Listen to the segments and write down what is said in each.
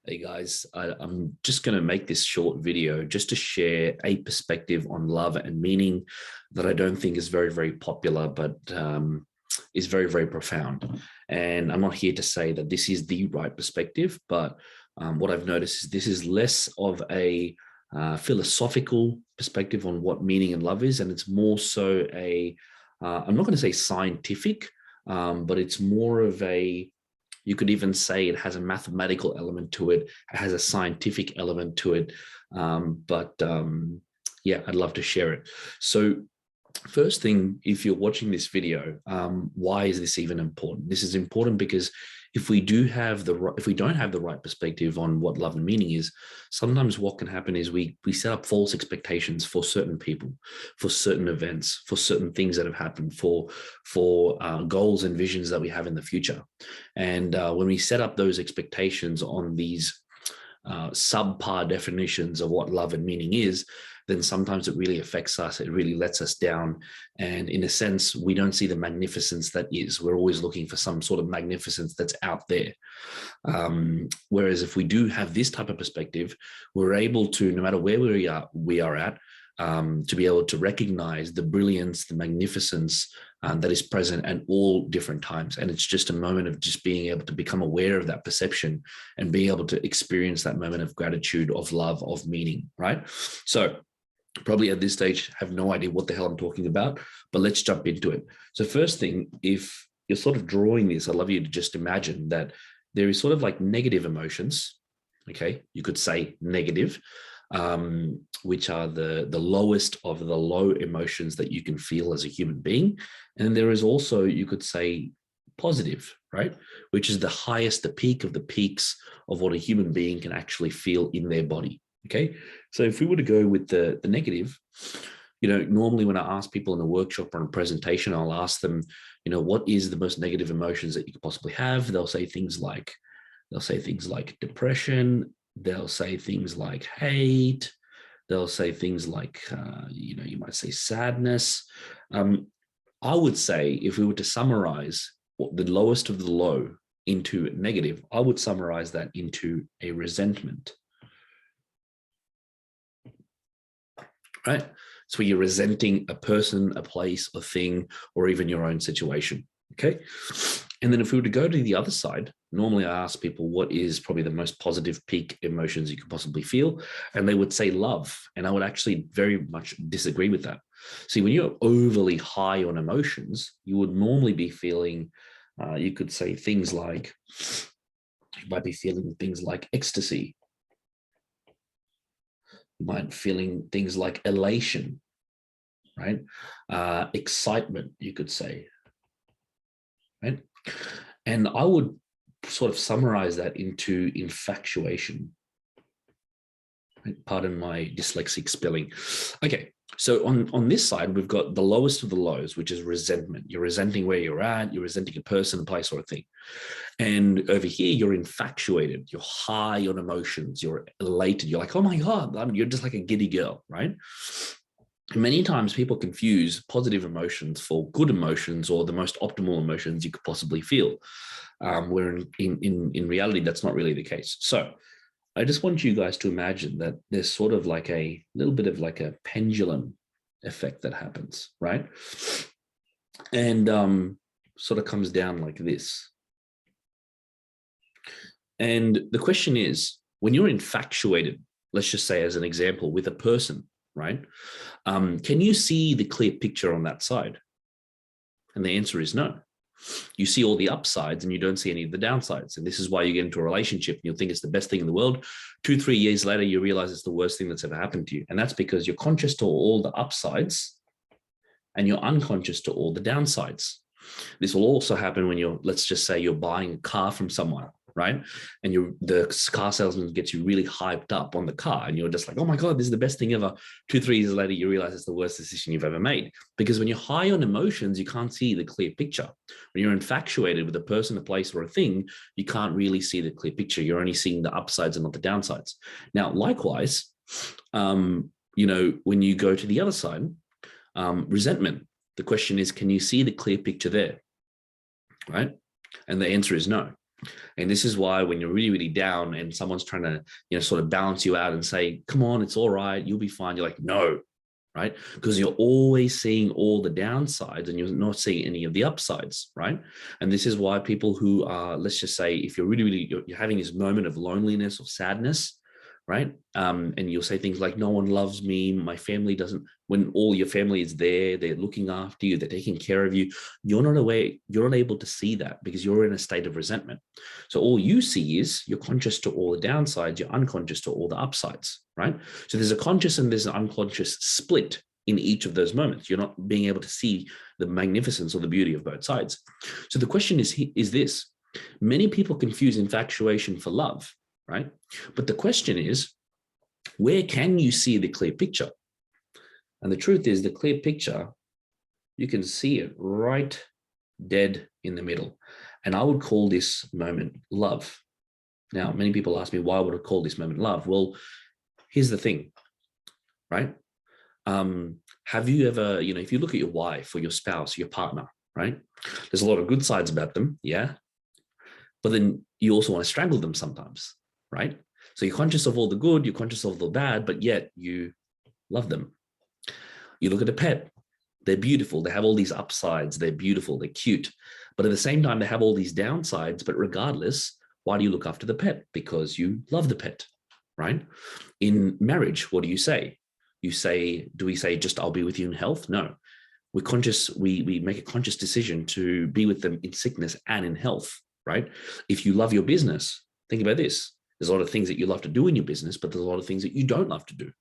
Hey guys, I'm just going to make this short video just to share a perspective on love and meaning that I don't think is very popular, but is very profound. And I'm not here to say that this is the right perspective, but what I've noticed is this is less of a philosophical perspective on what meaning and love is, and it's more so I'm not going to say scientific, but it's more of a, you could even say it has a mathematical element to it. It has a scientific element to it. Yeah, I'd love to share it. So first thing, if you're watching this video, why is this even important? This is important because if we don't have the right perspective on what love and meaning is, sometimes what can happen is we set up false expectations for certain people, for certain events, for certain things that have happened, for goals and visions that we have in the future. And when we set up those expectations on these subpar definitions of what love and meaning is, then sometimes it really affects us. It really lets us down. And in a sense, we don't see the magnificence that is. We're always looking for some sort of magnificence that's out there. Whereas if we do have this type of perspective, we're able to, no matter where we are at, to be able to recognize the brilliance, the magnificence that is present at all different times. And it's just a moment of just being able to become aware of that perception and being able to experience that moment of gratitude, of love, of meaning, right? So probably at this stage have no idea what the hell I'm talking about, but let's jump into it. So first thing, if you're sort of drawing this, I'd love you to just imagine that there is sort of like negative emotions. Okay, you could say negative, which are the lowest of the low emotions that you can feel as a human being. And there is also, you could say, positive, right? Which is the highest, the peak of the peaks of what a human being can actually feel in their body. Okay, so if we were to go with the negative, normally when I ask people in a workshop or in a presentation, I'll ask them, what is the most negative emotions that you could possibly have? They'll say things like depression. They'll say things like hate. They'll say things like, you might say sadness. I would say if we were to summarize what the lowest of the low into negative, I would summarize that into a resentment. Right? So you're resenting a person, a place, a thing, or even your own situation. Okay. And then if we were to go to the other side, normally I ask people, what is probably the most positive peak emotions you could possibly feel? And they would say love. And I would actually very much disagree with that. See, when you're overly high on emotions, you would normally be feeling, you could say things like, you might be feeling things like ecstasy. You might be feeling things like elation, right? Excitement, you could say, right? And I would sort of summarize that into infatuation. Right? Pardon my dyslexic spelling. Okay, so on this side, we've got the lowest of the lows, which is resentment. You're resenting where you're at. You're resenting a person, a place, or a thing. And over here, you're infatuated. You're high on emotions. You're elated. You're like, oh my God, you're just like a giddy girl, right? Many times people confuse positive emotions for good emotions or the most optimal emotions you could possibly feel, where in reality, that's not really the case. So I just want you guys to imagine that there's sort of like a little bit of like a pendulum effect that happens, right? And sort of comes down like this. And the question is, when you're infatuated, let's just say as an example, with a person, right? Can you see the clear picture on that side? And the answer is no. You see all the upsides and you don't see any of the downsides. And this is why you get into a relationship and you'll think it's the best thing in the world. 2-3 years later, you realize it's the worst thing that's ever happened to you. And that's because you're conscious to all the upsides and you're unconscious to all the downsides. This will also happen when let's just say you're buying a car from someone, right? And the car salesman gets you really hyped up on the car and you're just like, oh my God, this is the best thing ever. 2-3 years later, you realize it's the worst decision you've ever made. Because when you're high on emotions, you can't see the clear picture. When you're infatuated with a person, a place, or a thing, you can't really see the clear picture. You're only seeing the upsides and not the downsides. Now, likewise, when you go to the other side, resentment, the question is, can you see the clear picture there? Right? And the answer is no. And this is why when you're really, really down and someone's trying to, sort of balance you out and say, come on, it's all right, you'll be fine. You're like, no, right? Because you're always seeing all the downsides and you're not seeing any of the upsides, right? And this is why people who are, let's just say, if you're really, really, you're having this moment of loneliness or sadness, right? And you'll say things like, no one loves me, my family doesn't, when all your family is there, they're looking after you, they're taking care of you, you're not aware, you're not able to see that because you're in a state of resentment. So all you see is you're conscious to all the downsides, you're unconscious to all the upsides, right? So there's a conscious and there's an unconscious split in each of those moments. You're not being able to see the magnificence or the beauty of both sides. So the question is this: many people confuse infatuation for love, right? But the question is, where can you see the clear picture? And the truth is, the clear picture, you can see it right dead in the middle. And I would call this moment love. Now, many people ask me, why would I call this moment love? Well, here's the thing, right? Have you ever, if you look at your wife or your spouse, your partner, right? There's a lot of good sides about them, yeah? But then you also want to strangle them sometimes, right? So you're conscious of all the good, you're conscious of the bad, but yet you love them. You look at a pet, they're beautiful, they have all these upsides, they're beautiful, they're cute, but at the same time, they have all these downsides, but regardless, why do you look after the pet? Because you love the pet, right? In marriage, what do you say? Do we say just, I'll be with you in health? No, we're conscious, we make a conscious decision to be with them in sickness and in health, right? If you love your business, think about this. There's a lot of things that you love to do in your business, but there's a lot of things that you don't love to do.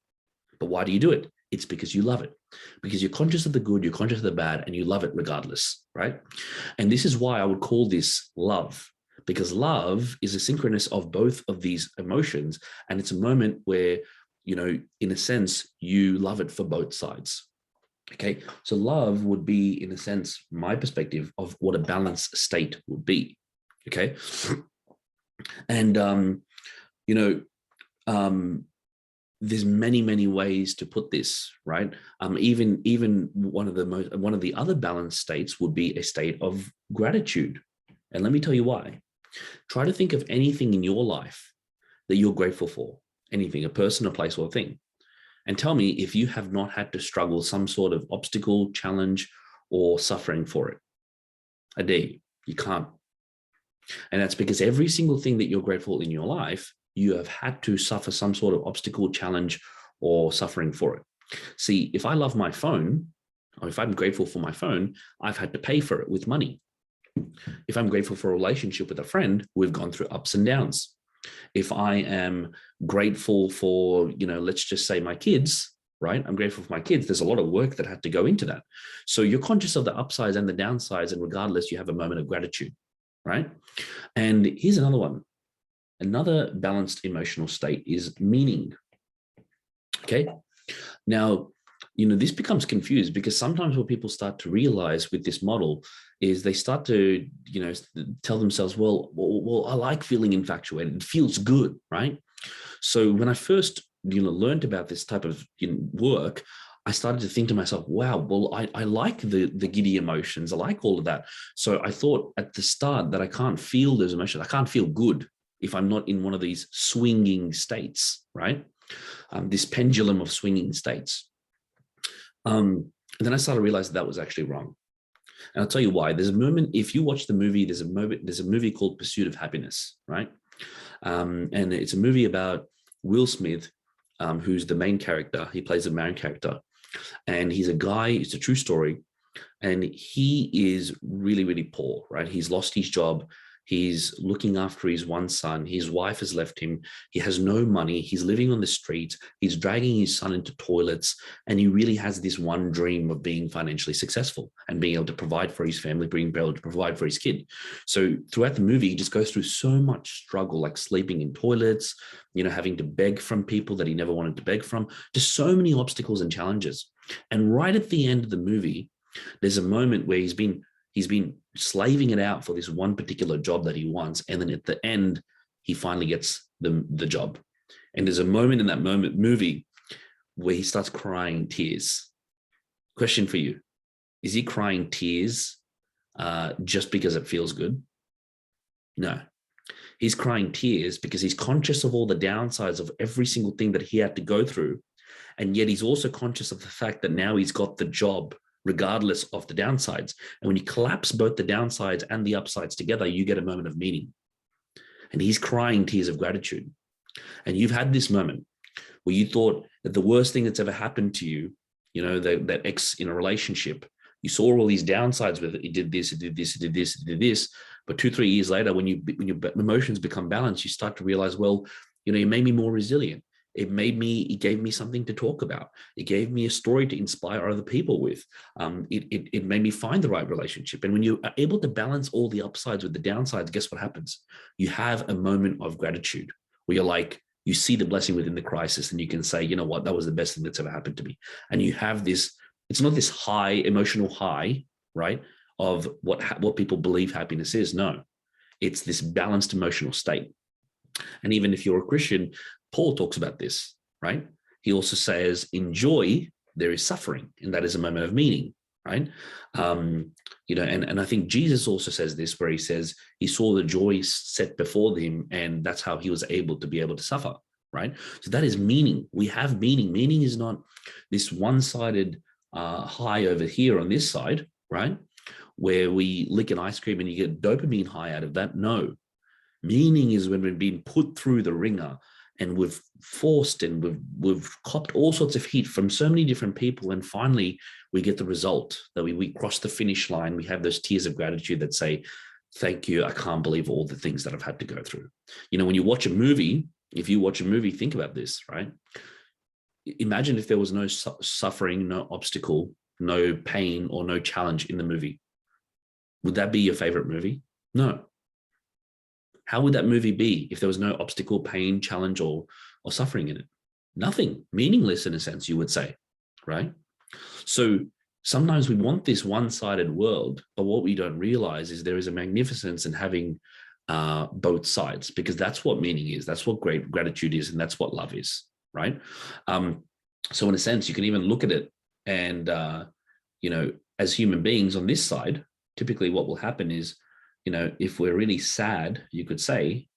But why do you do it? It's because you love it, because you're conscious of the good, you're conscious of the bad, and you love it regardless, right? And this is why I would call this love, because love is a synchronous of both of these emotions. And it's a moment where, in a sense, you love it for both sides. Okay. So love would be, in a sense, my perspective of what a balanced state would be. Okay. And, there's many ways to put this, right? Even one of the other balanced states would be a state of gratitude. And let me tell you why. Try to think of anything in your life that you're grateful for, anything, a person, a place, or a thing. And tell me if you have not had to struggle some sort of obstacle, challenge, or suffering for it. I dare you, you can't. And that's because every single thing that you're grateful in your life, you have had to suffer some sort of obstacle, challenge, or suffering for it. See, if I love my phone, or if I'm grateful for my phone, I've had to pay for it with money. If I'm grateful for a relationship with a friend, we've gone through ups and downs. If I am grateful for, let's just say my kids, right? I'm grateful for my kids. There's a lot of work that had to go into that. So you're conscious of the upsides and the downsides, and regardless, you have a moment of gratitude, right? And here's another one. Another balanced emotional state is meaning. Okay. Now, this becomes confused because sometimes what people start to realize with this model is they start to, tell themselves, well, I like feeling infatuated. It feels good, right? So when I first, learned about this type of work, I started to think to myself, wow, well, I like the giddy emotions. I like all of that. So I thought at the start that I can't feel those emotions. I can't feel good if I'm not in one of these swinging states, right? This pendulum of swinging states. And then I started to realize that was actually wrong. And I'll tell you why. There's a moment, if you watch the movie, there's a movie called Pursuit of Happiness, right? And it's a movie about Will Smith, who's the main character. He plays the main character. And he's a guy, it's a true story. And he is really, really poor, right? He's lost his job. He's looking after his one son. His wife has left him. He has no money. He's living on the streets. He's dragging his son into toilets. And he really has this one dream of being financially successful and being able to provide for his family, being able to provide for his kid. So throughout the movie, he just goes through so much struggle, like sleeping in toilets, having to beg from people that he never wanted to beg from, just so many obstacles and challenges. And right at the end of the movie, there's a moment where he's been slaving it out for this one particular job that he wants. And then at the end, he finally gets the job. And there's a moment in that movie where he starts crying tears. Question for you. Is he crying tears just because it feels good? No. He's crying tears because he's conscious of all the downsides of every single thing that he had to go through. And yet he's also conscious of the fact that now he's got the job regardless of the downsides. And when you collapse both the downsides and the upsides together, you get a moment of meaning. And he's crying tears of gratitude. And you've had this moment where you thought that the worst thing that's ever happened to you, you know, that ex in a relationship, you saw all these downsides with it. It did this, it did this, it did this, it did this. But 2-3 years later, when your emotions become balanced, you start to realize, well, you know, it made me more resilient. It gave me something to talk about. It gave me a story to inspire other people with. It made me find the right relationship. And when you are able to balance all the upsides with the downsides, guess what happens? You have a moment of gratitude where you're like, you see the blessing within the crisis and you can say, you know what, that was the best thing that's ever happened to me. And you have this, it's not this high, emotional high, right, of what people believe happiness is. No, it's this balanced emotional state. And even if you're a Christian, Paul talks about this, right? He also says, in joy, there is suffering, and that is a moment of meaning, right? You know, and I think Jesus also says this, where he says he saw the joy set before him, and that's how he was able to suffer, right? So that is meaning. We have meaning. Meaning is not this one-sided high over here on this side, right? Where we lick an ice cream and you get dopamine high out of that. No. Meaning is when we've been put through the ringer and we've forced and we've copped all sorts of heat from so many different people. And finally, we get the result that we cross the finish line. We have those tears of gratitude that say, thank you. I can't believe all the things that I've had to go through. You know, when you watch a movie, if you watch a movie, think about this, right? Imagine if there was no suffering, no obstacle, no pain, or no challenge in the movie. Would that be your favorite movie? No. How would that movie be if there was no obstacle, pain, challenge, or suffering in it? Nothing. Meaningless in a sense, you would say, right? So sometimes we want this one-sided world, but what we don't realize is there is a magnificence in having both sides, because that's what meaning is. That's what great gratitude is, and that's what love is, right? So in a sense, you can even look at it and, you know, as human beings on this side, typically what will happen is, you know, if we're really sad, you could say,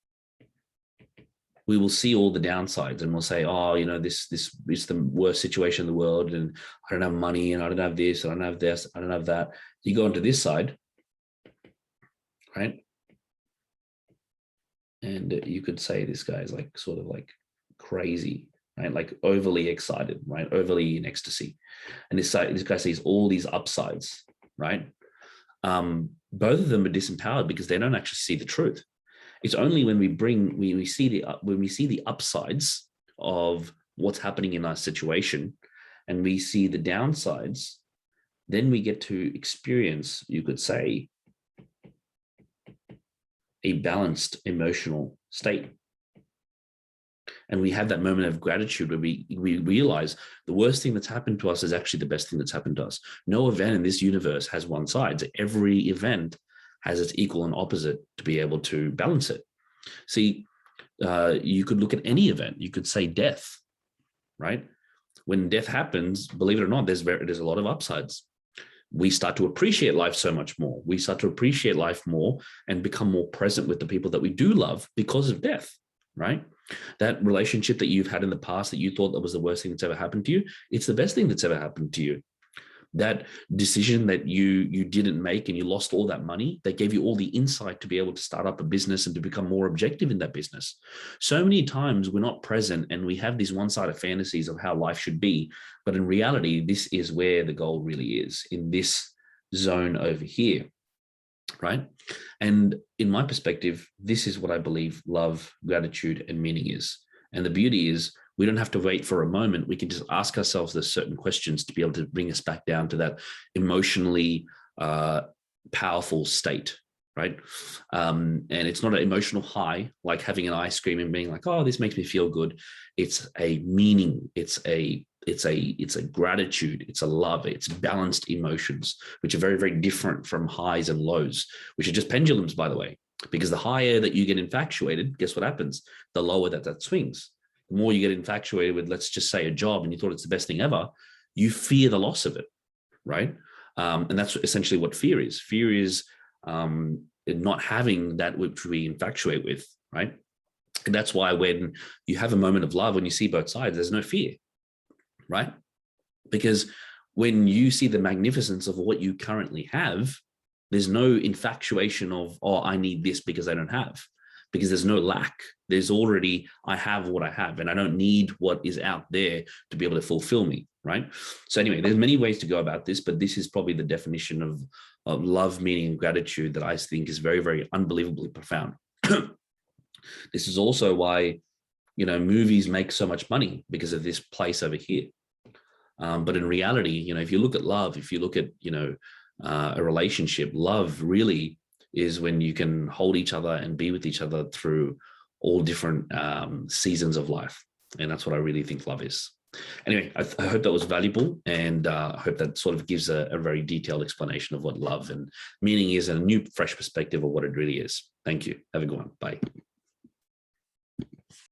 we will see all the downsides and we'll say, oh, you know, this is the worst situation in the world, and I don't have money, and I don't have this, and I don't have this, I don't have that. You go onto this side, right? And you could say this guy is like sort of like crazy, right? Like overly excited, right? Overly in ecstasy. And this guy sees all these upsides, right? Both of them are disempowered because they don't actually see the truth. It's only when we see the upsides of what's happening in our situation, and we see the downsides, then we get to experience, you could say, a balanced emotional state. And we have that moment of gratitude where we realize the worst thing that's happened to us is actually the best thing that's happened to us. No event in this universe has one side. So every event has its equal and opposite to be able to balance it. See, you could look at any event. You could say death, right? When death happens, believe it or not, there's a lot of upsides. We start to appreciate life so much more. We start to appreciate life more and become more present with the people that we do love because of death, right? That relationship that you've had in the past that you thought that was the worst thing that's ever happened to you, it's the best thing that's ever happened to you. That decision that you didn't make and you lost all that money, that gave you all the insight to be able to start up a business and to become more objective in that business. So many times we're not present and we have these one-sided fantasies of how life should be. But in reality, this is where the goal really is, in this zone over here, right? And in my perspective, this is what I believe love, gratitude, and meaning is. And the beauty is we don't have to wait for a moment. We can just ask ourselves the certain questions to be able to bring us back down to that emotionally powerful state, right? And it's not an emotional high, like having an ice cream and being like, oh, this makes me feel good. It's a meaning. It's a gratitude. It's a love. It's balanced emotions, which are very, very different from highs and lows, which are just pendulums, by the way, because the higher that you get infatuated, guess what happens? The lower that swings. The more you get infatuated with, let's just say, a job, and you thought it's the best thing ever, you fear the loss of it, right? And that's essentially what fear is. Fear is not having that which we infatuate with. right? And that's why when you have a moment of love, when you see both sides, there's no fear, right? Because when you see the magnificence of what you currently have, there's no infatuation of, oh, I need this because I don't have, because there's no lack. There's already, I have what I have, and I don't need what is out there to be able to fulfill me, right? So anyway, there's many ways to go about this, but this is probably the definition of love, meaning, and gratitude that I think is very, very unbelievably profound. This is also why, movies make so much money, because of this place over here. But in reality, if you look at love, if you look at, a relationship, love really is when you can hold each other and be with each other through all different seasons of life. And that's what I really think love is. Anyway, I hope that was valuable, and I hope that sort of gives a very detailed explanation of what love and meaning is, and a new, fresh perspective of what it really is. Thank you. Have a good one. Bye.